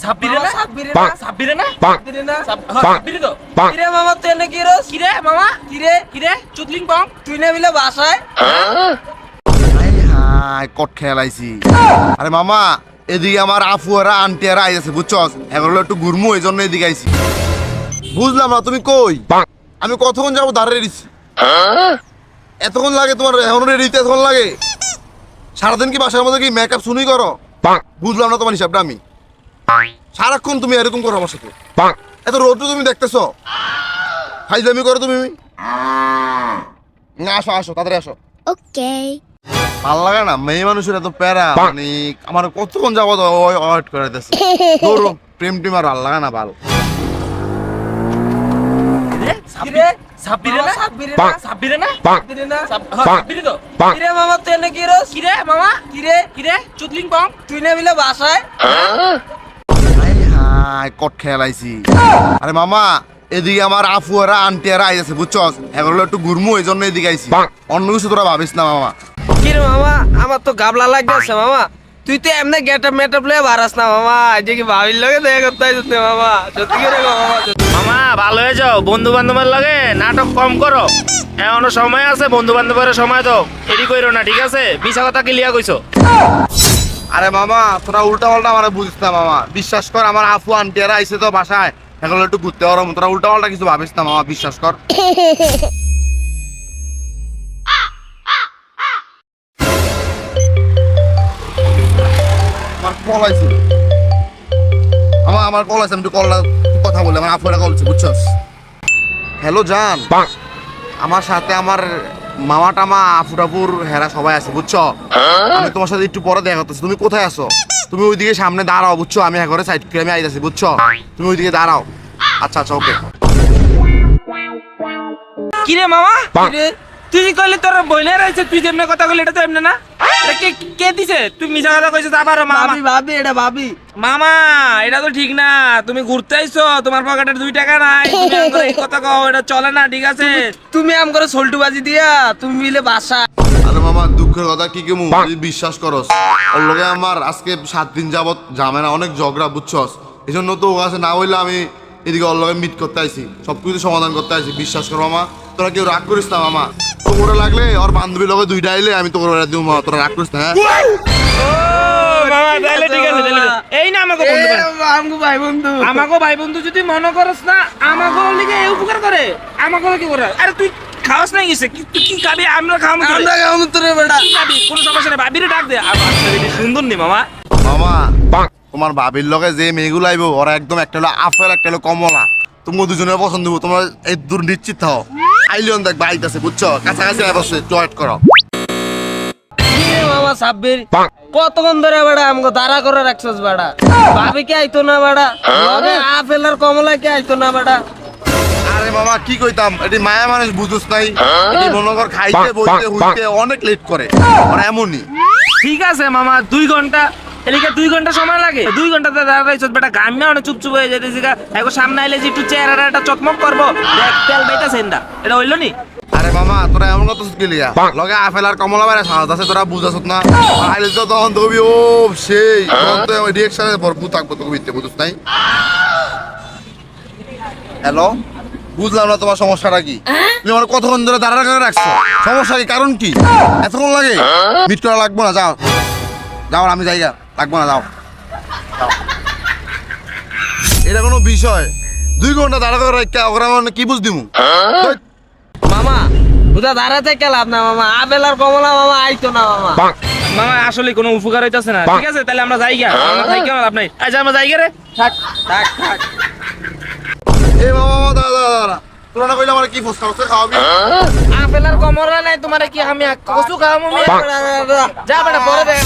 সাব্বিরে না সাব্বিরে না না সাব্বিরে না সাব্বিরে না সাব্বিরে তো কিরে মামা তুই এনে কি রস কিরে মামা কিরে কিরে চুদলিং পং তুই না বিলে বাসায় হাই কট খেলাইছি। আরে মামা এদিকে আমার আফুয়ারা আন্টিয়ারা আইছে বুঝছস, এখন হলো একটু ঘুরমু এই জন্য এদিকে আইছি। বুঝলাম না তুমি কই? আমি কতক্ষণ যাবো দাঁড়িয়ে দিচ্ছি। এতক্ষণ লাগে তোমার এখন রেডিতে এতক্ষণ লাগে? সারাদিন কি বাসার মধ্যে কি মেকআপ শুনি করো? বুঝলাম না তোমার হিসাবটা আমি। সারাক্ষণ তুমি এরকম করো আমার সাথে। এত রোদ তুমি দেখতেছো, ফাইজলামি করো তুমি। না আসো আসো তাড়াতাড়ি আসো। Okay. ভাল লাগে না মেয়ে মানুষের এত প্যারা, মানে আমার কতক্ষণ যাবো ওয়েট করে দিচ্ছে। ধরো প্রেম টিম আর ভাল লাগে না ভালো। কিরে সাব্বিরে না সাব্বিরে না সাব্বিরে না সাব্বিরে না সাব্বিরে তো কিরে মামা তুই এনে কি রস কিরে মামা কিরে কিরে চুদলিং পং তুই না বিলে বাসায় হাই কট খেলাইছি। আরে মামা এদিকে আমার আফুয়ারা আন্টিয়ারা আইছে বুঝছস, এখন হলো একটু ঘুরমু এই জন্য এদিকে আইছি। অন্য কিছু তোরা ভাবিস না মামা। কিরে মামা আমার তো গাবলা লাগতেছে মামা, তুই তো এমনি গেটআপ মেটআপ লয়ে বারাস না মামা, আজ কি ভাবির লগে দেখা করতে আইছিস মামা, সত্যি করে গো মামা মামা ভালো হয়ে যাও, বন্ধু বান্ধবের লগে নাটক কম করো, এখনো সময় আছে, বন্ধু বান্ধবের সময় তো এডি কইরো না, ঠিক আছে? মিছা কথা ক্লিয়ার কইছো। আরে মামা তোরা উল্টা পাল্টা আমার বুঝিস না মামা, বিশ্বাস কর আমার আফু আন্টিয়ারা আইছে তো বাসায়, এখন একটু ঘুরতে পারো। তোরা উল্টা পাল্টা কিছু ভাবিস না মামা, বিশ্বাস কর। আমার কল আইছে আমার কল আছে, আমি একটু কলটা কথা বলে আমার আফুরা কল আছে বুঝছস। হ্যালো জান, আমার সাথে আমার মামা টামা আফুরাপুর হেরা সবাই আছে বুঝছো। আমি তোমার সাথে একটু পরে দেখা করতেছি। তুমি কোথায় আছো? তুমি ওইদিকে সামনে দাঁড়াও বুঝছো, আমি ঘরে সাইড করে আমি আইতাছি বুঝছো। তুমি ওইদিকে দাঁড়াও। আচ্ছা আচ্ছা ওকে। কিরে মামা কিরে তুই যে কইলি তোর বইনের আইছে, তুই যেমনে কথা কইলি এটা তো এমনে না, এটা কে কে দিছে? তুই মিছা কথা কইছিস আবার মামা। ভাবি ভাবি এটা ভাবি মামা এটা তো ঠিক না, তুমি ঘুরতে আইছো, তোমার পকেটে 2 টাকা নাই, তুমি আমাকে এই কথা কও, এটা চলে না, ঠিক আছে? তুমি আম করে সল্টু বাজি দিয়া তুমি মিলে বাসা। আরে মামা দুঃখের কথা কি কেমু বিশ্বাস করস, ওর লগে আমার আজকে 7 দিন যাবত ঝামেলা, অনেক ঝগড়া বুঝছস। এই জন্য তো ও কাছে না হইলে আমি এদিকে ওর লগে মিট করতে আইছি, সবকিছু সমাধান করতে আইছি। বিশ্বাস কর মামা, তোরা কেউ রাগ করিস না মামা। তোর লাগলে ওর বান্ধবীর লগে 2টা আইলে আমি তোর দিব মামা, তোরা রাগ করিস না। হ্যাঁ ও মামা তাহলে ঠিক আছে, তাহলে এই না আমাকে বন্ধু বান্ধব। আমগো ভাই বন্ধু আমাকে ভাই বন্ধু যদি মনে করস না, আমাকে লিগে এই উপকার করে, আমাকে কি করে? আরে তুই খাওয়াস নাই গেছে, তুই কি খাবি? আমরা খাওয়াবো, আমরা গাম তোরে বেটা কি খাবি? কোনো সমস্যা নেই, ভাবিরে ডাক দে। আর বাচ্চা বেটি সুন্দর নি মামা। মামা তোমার ভাবির লগে যে মেয়েগুলো আইবো ওরা একদম একটা হলো আপেল একটা হলো কমলা, তুমি দুজনের পছন্দ হবো। তোমরা এই দূর নিশ্চিত থাও। আইলিয়ন দেখ বাইক আছে বুঝছো, কাছাকাছি অবশ্যই জয়েট করো। কিরে মামা সাব্বির কতক্ষণ ধরে বেটা আমগো দাঁড়া করে রাখছস বেটা, ভাবি কি আইতো না বেটা, লগে আপেল আর কমলা কি আইতো না বেটা? আরে মামা কি কইতাম, এটি মায়া মানুষ বুঝুস নাই, এটি মনে কর খাইতে বইতে হইতে অনেক লেট করে, ওরা এমনই। ঠিক আছে মামা, 2 ঘন্টা এদিকে 2 ঘন্টা সময় লাগে, 2 ঘন্টাতে দাঁড়াইছ বেটা, গামে অনেক চুপচুপ হয়ে যেতেছি গা। এখন সামনে আইলে যে একটু চেহারাটা একটা চকমক করবো, দেখ তেল বাইতাছে না, এটা হইলো নি? আরে মামা তোরা এমন কথা গেলিয়া লগে আপেল আর কমলা বাইরে সাজ আছে, তোরা বুঝাস না। আইলে তো তখন তো কবি ও সেই তখন তো রিয়েকশনে ভরপুর থাকবো, তো কবিতে বুঝুস নাই। হ্যালো, বুঝলাম না তোমার সমস্যাটা কি? তুমি আমার কতক্ষণ ধরে দাঁড়া করে রাখছো, সমস্যা কি, কারণ কি? এতক্ষণ লাগে? মিট করা লাগবো না, যাও যাও, আমি জায়গা লাগবো না, যাও যাও। এটা কোনো বিষয়? 2 ঘন্টা দাঁড়া করে রাখা ওরা মানে কি বুঝ দিমু? মামা ওটা দাঁড়াতে কে লাভ না মামা, আপেল আর কমলা মামা আইতো না মামা। মামা আসলে কোনো উপকার হইতাছে না, ঠিক আছে? তাহলে আমরা যাই গা, আমরা যাই কেন লাভ নাই, আচ্ছা আমরা যাই গে রে। থাক থাক থাক এ মামা দাদা দাদা তোরা না কইলে আমার কি ফুসকা ফুসকা খাওয়াবি? আপেল আর কমলা নাই তোমারে কি আমি কচু খাওয়াবো? যা বেটা পরে দেখ।